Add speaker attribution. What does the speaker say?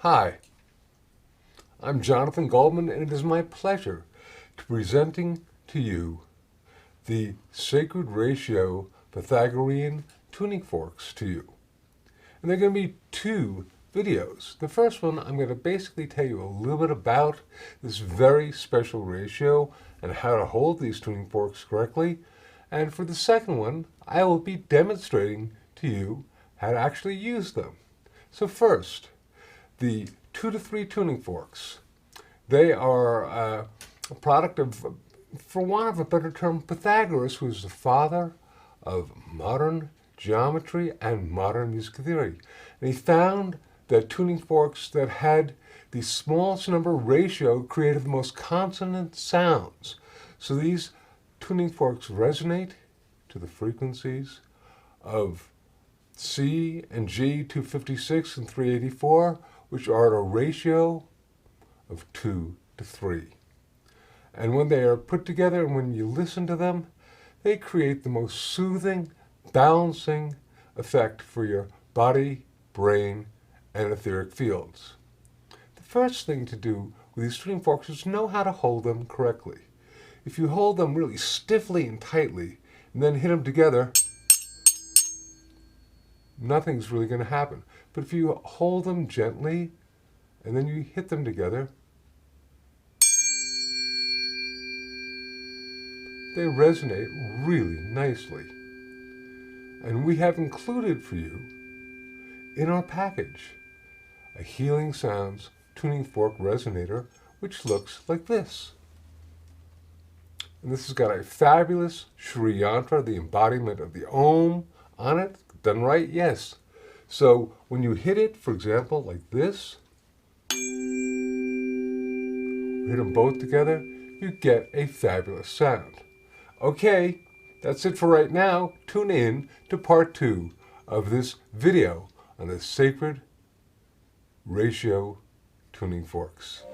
Speaker 1: Hi, I'm Jonathan Goldman, and it is my pleasure to presenting to you the sacred ratio Pythagorean tuning forks to you. And there are going to be two videos. The first one, I'm going to basically tell you a little bit about this very special ratio and how to hold these tuning forks correctly. And for the second one, I will be demonstrating to you how to actually use them. So first, the 2 to 3 tuning forks. They are a product of, for want of a better term, Pythagoras, who is the father of modern geometry and modern music theory. And he found that tuning forks that had the smallest number ratio created the most consonant sounds. So these tuning forks resonate to the frequencies of C and G 256 and 384, which are at a ratio of 2 to 3. And when they are put together and when you listen to them, they create the most soothing, balancing effect for your body, brain, and etheric fields. The first thing to do with these tuning forks is know how to hold them correctly. If you hold them really stiffly and tightly and then hit them together, nothing's really going to happen. But if you hold them gently and then you hit them together, they resonate really nicely. And we have included for you in our package a Healing Sounds tuning fork resonator, which looks like this. And this has got a fabulous Shri Yantra, the embodiment of the Om, on it. Done right? Yes. So when you hit it, for example, like this, hit them both together, you get a fabulous sound. Okay, that's it for right now. Tune in to part 2 of this video on the sacred ratio tuning forks.